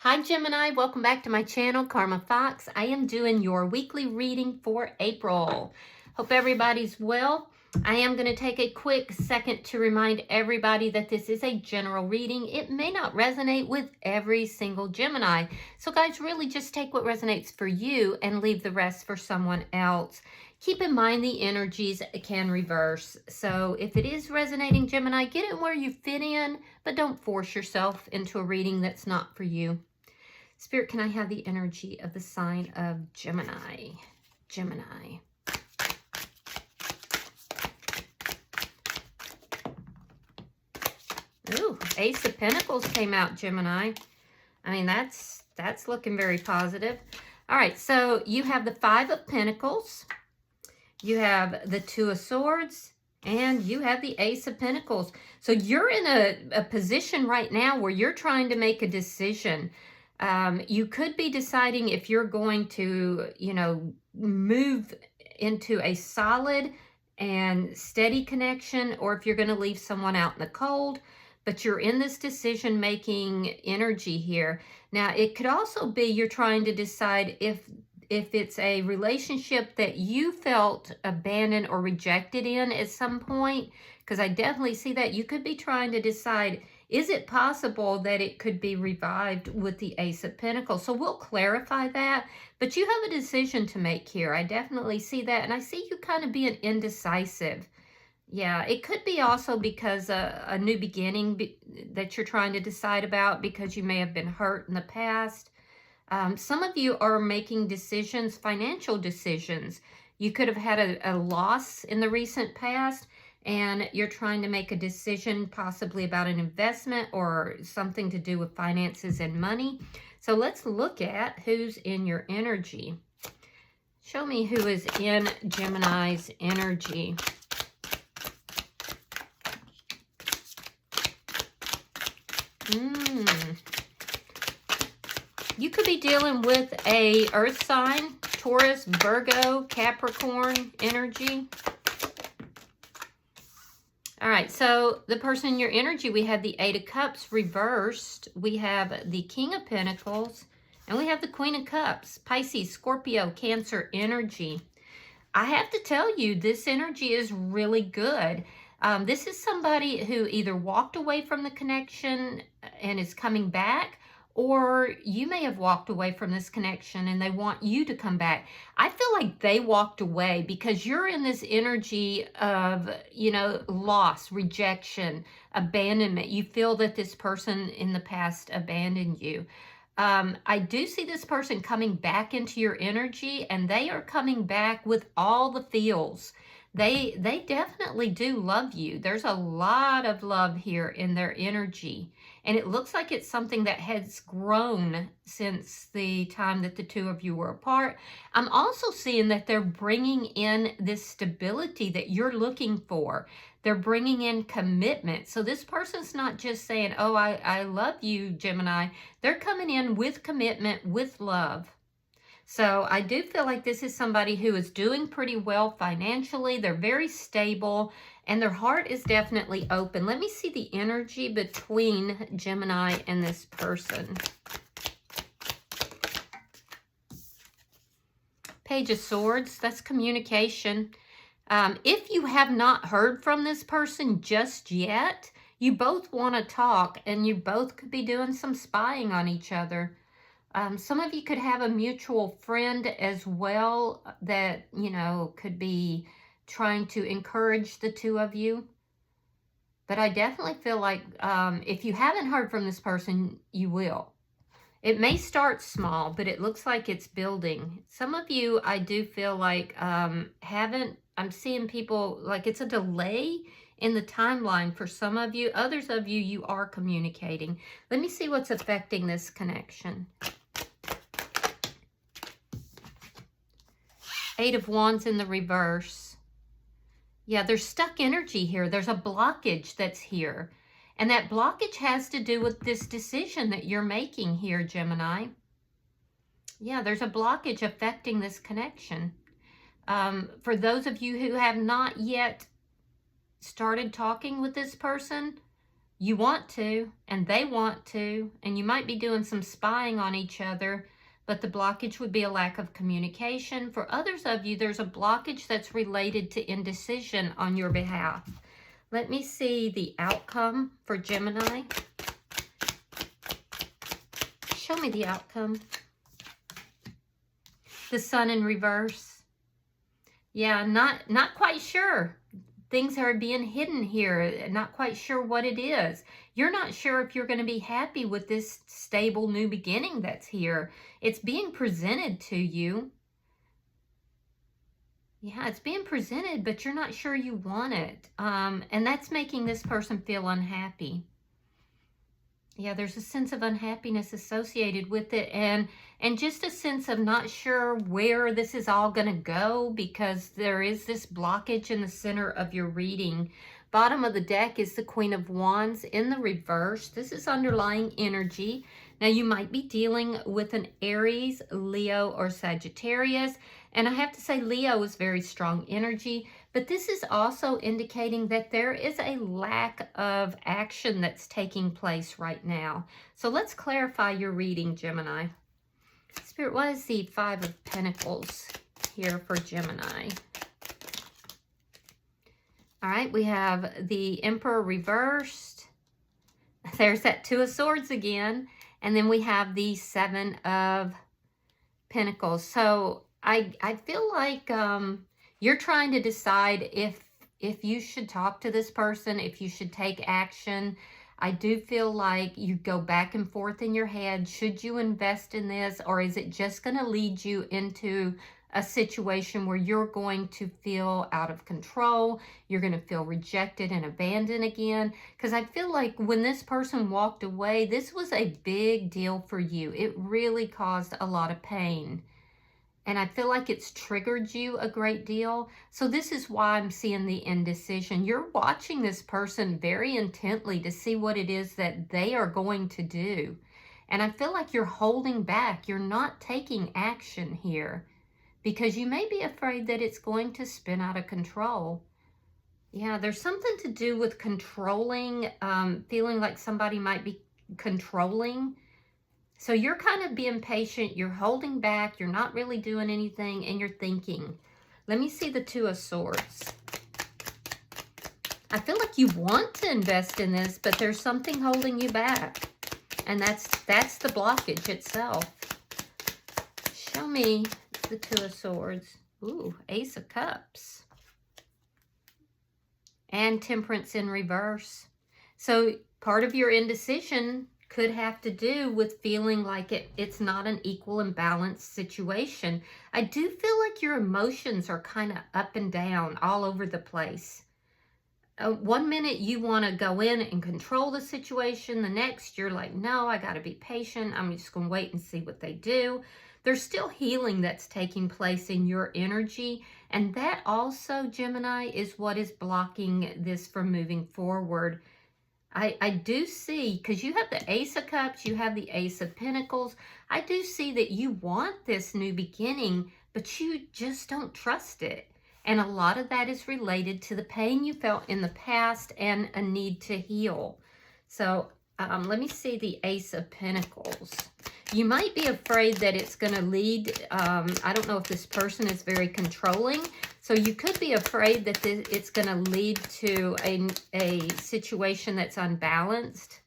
Hi Gemini, welcome back to my channel, Karma Fox. I am doing your weekly reading for April. Hope everybody's well. I am going to take a quick second to remind everybody that this is a general reading. It may not resonate with every single Gemini. So guys, really just take what resonates for you and leave the rest for someone else. Keep in mind the energies can reverse. So if it is resonating, Gemini, get it where you fit in, but don't force yourself into a reading that's not for you. Spirit, can I have the energy of the sign of Gemini? Gemini. Ooh, Ace of Pentacles came out, Gemini. I mean, that's looking very positive. All right, so you have the Five of Pentacles. You have the Two of Swords. And you have the Ace of Pentacles. So you're in a position right now where you're trying to make a decision. You could be deciding if you're going to, move into a solid and steady connection, or if you're going to leave someone out in the cold, but you're in this decision-making energy here. Now, it could also be you're trying to decide if it's a relationship that you felt abandoned or rejected in at some point, because I definitely see that. You could be trying to decide, is it possible that it could be revived with the Ace of Pentacles? So we'll clarify that, but you have a decision to make here. I definitely see that, and I see you kind of being indecisive. Yeah, it could be also because a new beginning that you're trying to decide about, because you may have been hurt in the past. Some of you are making decisions, financial decisions. You could have had a loss in the recent past, and you're trying to make a decision possibly about an investment or something to do with finances and money. So let's look at who's in your energy. Show me who is in Gemini's energy. You could be dealing with a earth sign, Taurus, Virgo, Capricorn energy. All right, so the person in your energy, we have the Eight of Cups reversed. We have the King of Pentacles, and we have the Queen of Cups, Pisces, Scorpio, Cancer energy. I have to tell you, this energy is really good. This is somebody who either walked away from the connection and is coming back, or you may have walked away from this connection and they want you to come back. I feel like they walked away because you're in this energy of, loss, rejection, abandonment. You feel that this person in the past abandoned you. I do see this person coming back into your energy, and they are coming back with all the feels. They definitely do love you. There's a lot of love here in their energy. And it looks like it's something that has grown since the time that the two of you were apart. I'm also seeing that they're bringing in this stability that you're looking for. They're bringing in commitment. So this person's not just saying, oh, I love you, Gemini. They're coming in with commitment, with love. So I do feel like this is somebody who is doing pretty well financially. They're very stable, and their heart is definitely open. Let me see the energy between Gemini and this person. Page of Swords, that's communication. If you have not heard from this person just yet, you both want to talk, and you both could be doing some spying on each other. Some of you could have a mutual friend as well that, could be trying to encourage the two of you. But I definitely feel like if you haven't heard from this person, you will. It may start small, but it looks like it's building. Some of you, I do feel like I'm seeing people, like it's a delay in the timeline for some of you. Others of you, you are communicating. Let me see what's affecting this connection. Eight of Wands in the reverse. Yeah, there's stuck energy here. There's a blockage that's here. And that blockage has to do with this decision that you're making here, Gemini. Yeah, there's a blockage affecting this connection. For those of you who have not yet started talking with this person, You want to, and they want to, and you might be doing some spying on each other, but the blockage would be a lack of communication. For others of you, there's a blockage that's related to indecision on your behalf. Let me see the outcome for Gemini. Show me the outcome. The Sun in reverse. Yeah, not quite sure. Things are being hidden here. Not quite sure what it is. You're not sure if you're going to be happy with this stable new beginning that's here. It's being presented to you. Yeah, it's being presented, but you're not sure you want it. And that's making this person feel unhappy. Yeah, there's a sense of unhappiness associated with it, and just a sense of not sure where this is all going to go, because there is this blockage in the center of your reading. Bottom of the deck is the Queen of Wands in the reverse. This is underlying energy. Now, you might be dealing with an Aries, Leo, or Sagittarius, and I have to say Leo is very strong energy. But this is also indicating that there is a lack of action that's taking place right now. So let's clarify your reading, Gemini. Spirit, what is the Five of Pentacles here for Gemini? All right, we have the Emperor reversed. There's that Two of Swords again. And then we have the Seven of Pentacles. So I feel like you're trying to decide if you should talk to this person, if you should take action. I do feel like you go back and forth in your head. Should you invest in this, or is it just going to lead you into a situation where you're going to feel out of control? You're going to feel rejected and abandoned again? Because I feel like when this person walked away, this was a big deal for you. It really caused a lot of pain. And I feel like it's triggered you a great deal. So this is why I'm seeing the indecision. You're watching this person very intently to see what it is that they are going to do. And I feel like you're holding back. You're not taking action here because you may be afraid that it's going to spin out of control. Yeah, there's something to do with controlling, feeling like somebody might be controlling. So you're kind of being patient, you're holding back, you're not really doing anything, and you're thinking. Let me see the Two of Swords. I feel like you want to invest in this, but there's something holding you back. And that's the blockage itself. Show me the Two of Swords. Ooh, Ace of Cups. And Temperance in reverse. So part of your indecision could have to do with feeling like it's not an equal and balanced situation. I do feel like your emotions are kind of up and down all over the place. One minute you want to go in and control the situation. The next you're like, no, I got to be patient. I'm just going to wait and see what they do. There's still healing that's taking place in your energy. And that also, Gemini, is what is blocking this from moving forward. I do see, because you have the Ace of Cups, you have the Ace of Pentacles. I do see that you want this new beginning, but you just don't trust it. And a lot of that is related to the pain you felt in the past and a need to heal. So let me see the Ace of Pentacles. You might be afraid that it's going to lead, I don't know if this person is very controlling, so you could be afraid that it's going to lead to a situation that's unbalanced.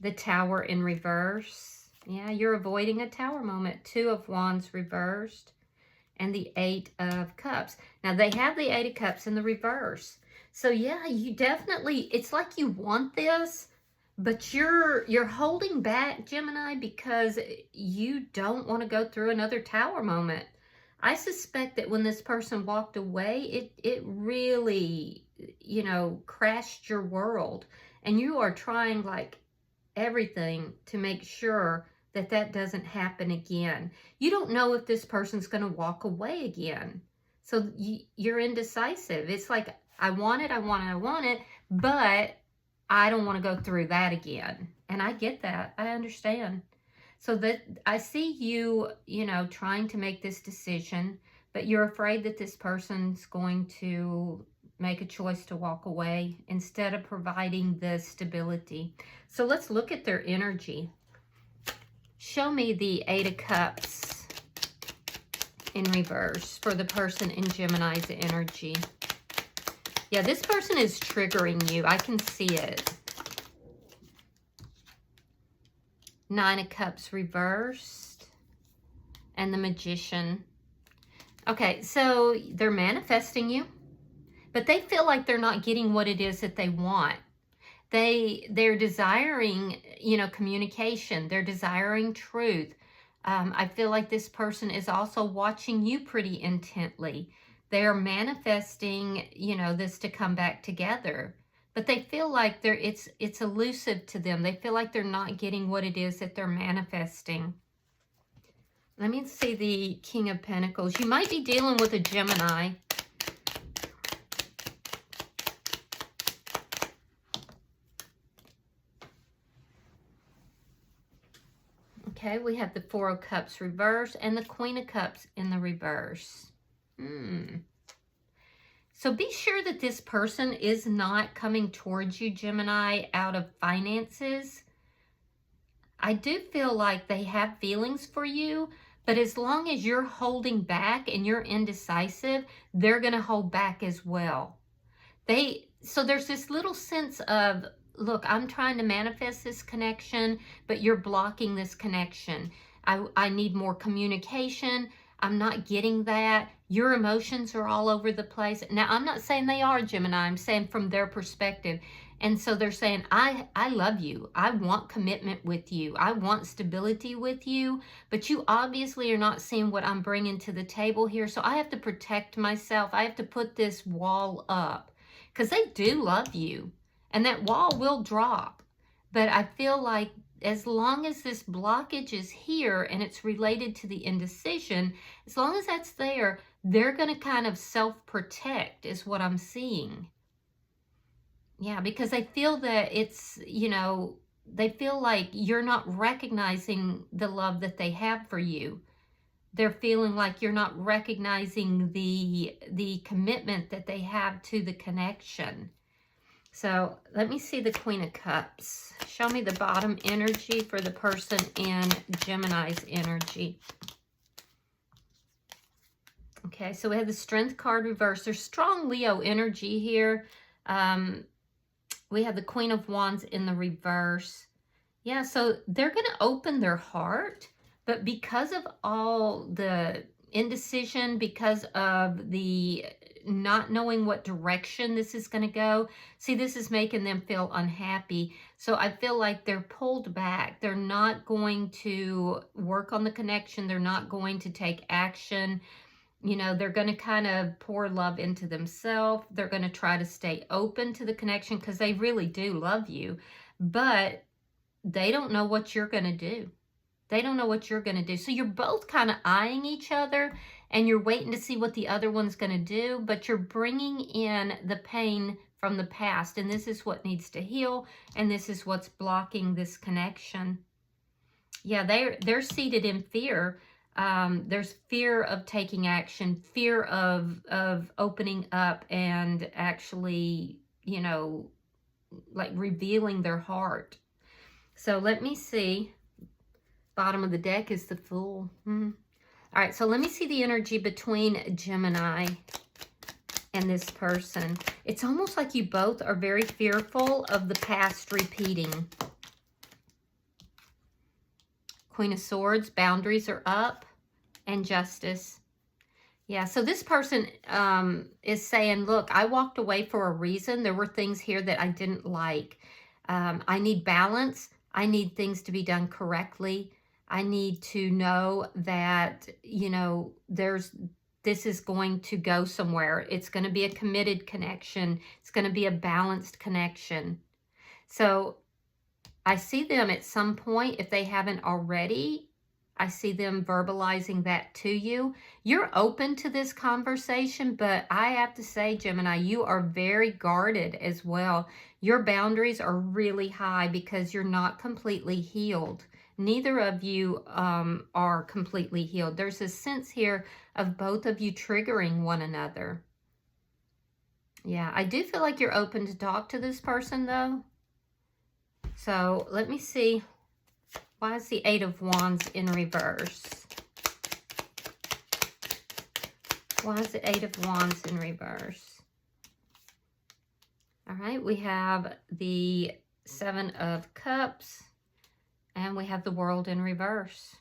The Tower in reverse. Yeah, you're avoiding a Tower moment. Two of Wands reversed. And the Eight of Cups. Now, they have the Eight of Cups in the reverse. So, yeah, you definitely, it's like you want this, but you're holding back, Gemini, because you don't want to go through another Tower moment. I suspect that when this person walked away, it really, you know, crashed your world. And you are trying, like, everything to make sure that that doesn't happen again. You don't know if this person's going to walk away again. So you're indecisive. It's like, I want it, but I don't want to go through that again. And I get that. I understand. So that I see you, you know, trying to make this decision, but you're afraid that this person's going to make a choice to walk away instead of providing the stability. So let's look at their energy. Show me the Eight of Cups in reverse for the person in Gemini's energy. Yeah, this person is triggering you. I can see it. Nine of Cups reversed. And the Magician. Okay, so they're manifesting you, but they feel like they're not getting what it is that they want. They're desiring, you know, communication. They're desiring truth. I feel like this person is also watching you pretty intently. They're manifesting, you know, this to come back together. But they feel like it's elusive to them. They feel like they're not getting what it is that they're manifesting. Let me see the King of Pentacles. You might be dealing with a Gemini. Okay, we have the Four of Cups reversed and the Queen of Cups in the reverse. So be sure that this person is not coming towards you, Gemini, out of finances. I do feel like they have feelings for you, but as long as you're holding back and you're indecisive, they're going to hold back as well. So there's this little sense of, look, I'm trying to manifest this connection, but you're blocking this connection. I need more communication. I'm not getting that. Your emotions are all over the place. Now, I'm not saying they are, Gemini. I'm saying from their perspective. And so they're saying, I love you. I want commitment with you. I want stability with you. But you obviously are not seeing what I'm bringing to the table here. So I have to protect myself. I have to put this wall up because they do love you. And that wall will drop. But I feel like as long as this blockage is here and it's related to the indecision, as long as that's there, they're going to kind of self-protect is what I'm seeing. Yeah, because they feel that it's, you know, they feel like you're not recognizing the love that they have for you. They're feeling like you're not recognizing the commitment that they have to the connection. So let me see the Queen of Cups. Show me the bottom energy for the person in Gemini's energy. Okay, so we have the Strength card reversed. There's strong Leo energy here. We have the Queen of Wands in the reverse. Yeah, so they're going to open their heart, but because of all the indecision, because of the not knowing what direction this is going to go, see, this is making them feel unhappy. So I feel like they're pulled back. They're not going to work on the connection. They're not going to take action. You know, they're going to kind of pour love into themselves. They're going to try to stay open to the connection because they really do love you. But they don't know what you're going to do. They don't know what you're going to do. So you're both kind of eyeing each other and you're waiting to see what the other one's going to do. But you're bringing in the pain from the past. And this is what needs to heal. And this is what's blocking this connection. Yeah, they're seated in fear. There's fear of taking action, fear of opening up and actually, you know, like revealing their heart. So let me see. Bottom of the deck is the Fool. All right, so let me see the energy between Gemini and this person. It's almost like you both are very fearful of the past repeating. Queen of Swords, boundaries are up, and Justice. Yeah, so this person is saying, look, I walked away for a reason. There were things here that I didn't like. I need balance. I need things to be done correctly. I need to know that, you know, this is going to go somewhere. It's going to be a committed connection. It's going to be a balanced connection. So I see them at some point, if they haven't already, I see them verbalizing that to you. You're open to this conversation, but I have to say, Gemini, you are very guarded as well. Your boundaries are really high because you're not completely healed. Neither of you are completely healed. There's a sense here of both of you triggering one another. Yeah, I do feel like you're open to talk to this person, though. So let me see. Why is the Eight of Wands in reverse? Why is the Eight of Wands in reverse? All right, we have the Seven of Cups, and we have the World in reverse.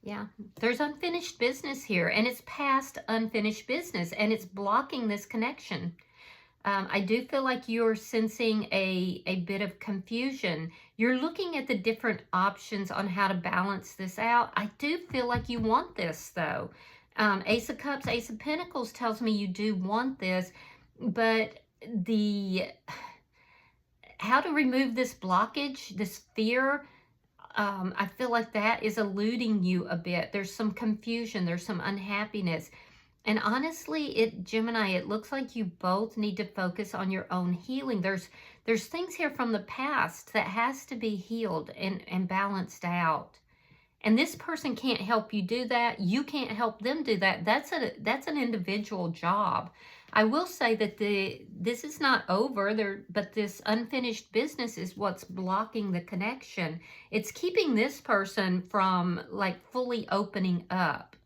Yeah, there's unfinished business here, and it's past unfinished business, and it's blocking this connection. I do feel like you're sensing a bit of confusion. You're looking at the different options on how to balance this out. I do feel like you want this, though. Ace of Cups, Ace of Pentacles tells me you do want this, but how to remove this blockage, this fear, I feel like that is eluding you a bit. There's some confusion. There's some unhappiness. And honestly, Gemini, it looks like you both need to focus on your own healing. There's things here from the past that has to be healed and balanced out. And this person can't help you do that. You can't help them do that. That's an individual job. I will say that this is not over there, but this unfinished business is what's blocking the connection. It's keeping this person from like fully opening up.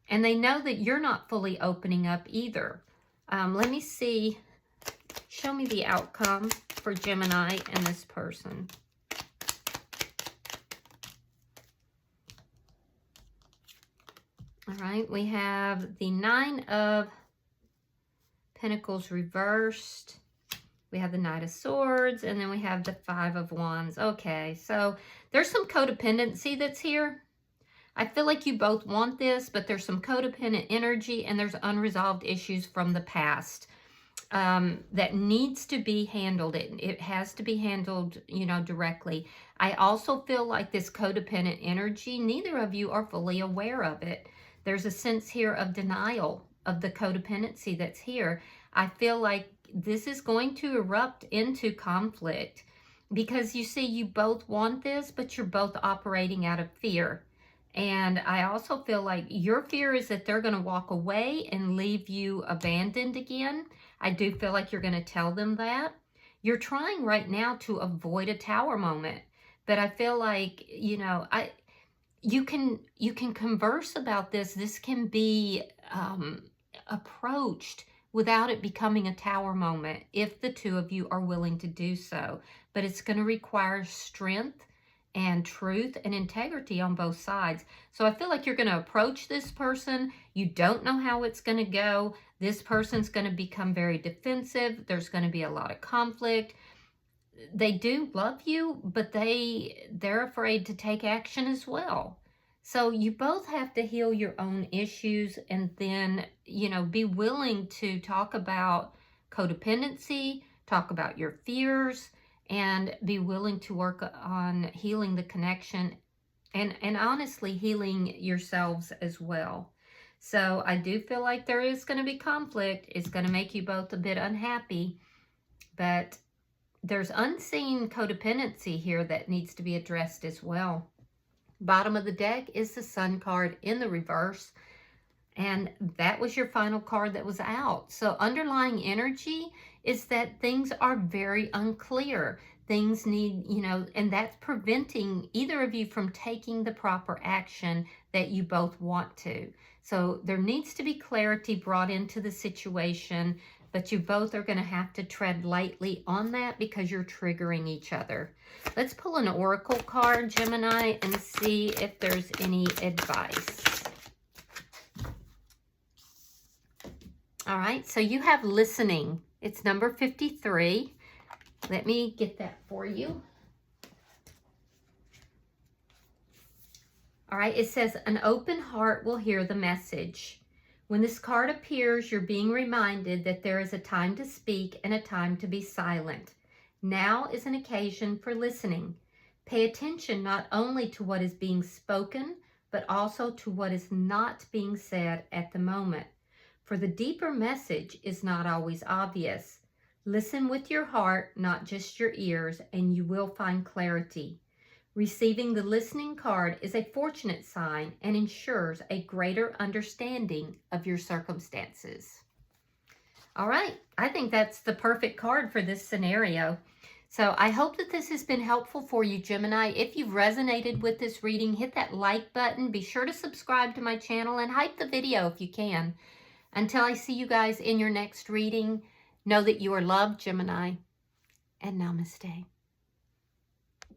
And they know that you're not fully opening up either. Let me see. Show me the outcome for Gemini and this person. All right, we have the Nine of Pentacles reversed. We have the Knight of Swords, and then we have the Five of Wands. Okay, so there's some codependency that's here. I feel like you both want this, but there's some codependent energy, and there's unresolved issues from the past that needs to be handled. It has to be handled, you know, directly. I also feel like this codependent energy, neither of you are fully aware of it. There's a sense here of denial of the codependency that's here. I feel like this is going to erupt into conflict because you see, you both want this, but you're both operating out of fear. And I also feel like your fear is that they're going to walk away and leave you abandoned again. I do feel like you're going to tell them that. You're trying right now to avoid a tower moment. But I feel like, you know, you can converse about this. This can be approached without it becoming a tower moment if the two of you are willing to do so. But it's going to require strength and truth and integrity on both sides. So I feel like you're going to approach this person. You don't know how it's going to go. This person's going to become very defensive. There's going to be a lot of conflict. They do love you, but they're afraid to take action as well. So you both have to heal your own issues and then, you know, be willing to talk about codependency, talk about your fears, and be willing to work on healing the connection and honestly healing yourselves as well. So I do feel like there is going to be conflict. It's going to make you both a bit unhappy, but there's unseen codependency here that needs to be addressed as well. Bottom of the deck is the Sun card in the reverse, and that was your final card that was out. So underlying energy is that things are very unclear. Things need, you know, and that's preventing either of you from taking the proper action that you both want to. So there needs to be clarity brought into the situation, but you both are going to have to tread lightly on that because you're triggering each other. Let's pull an oracle card, Gemini, and see if there's any advice. All right, so you have listening. It's number 53. Let me get that for you. All right, it says, an open heart will hear the message. When this card appears, you're being reminded that there is a time to speak and a time to be silent. Now is an occasion for listening. Pay attention not only to what is being spoken, but also to what is not being said at the moment. For the deeper message is not always obvious. Listen with your heart, not just your ears, and you will find clarity. Receiving the listening card is a fortunate sign and ensures a greater understanding of your circumstances. All right. I think that's the perfect card for this scenario. So I hope that this has been helpful for you, Gemini. If you've resonated with this reading, hit that like button. Be sure to subscribe to my channel and hype the video if you can. Until I see you guys in your next reading, know that you are loved, Gemini, and namaste.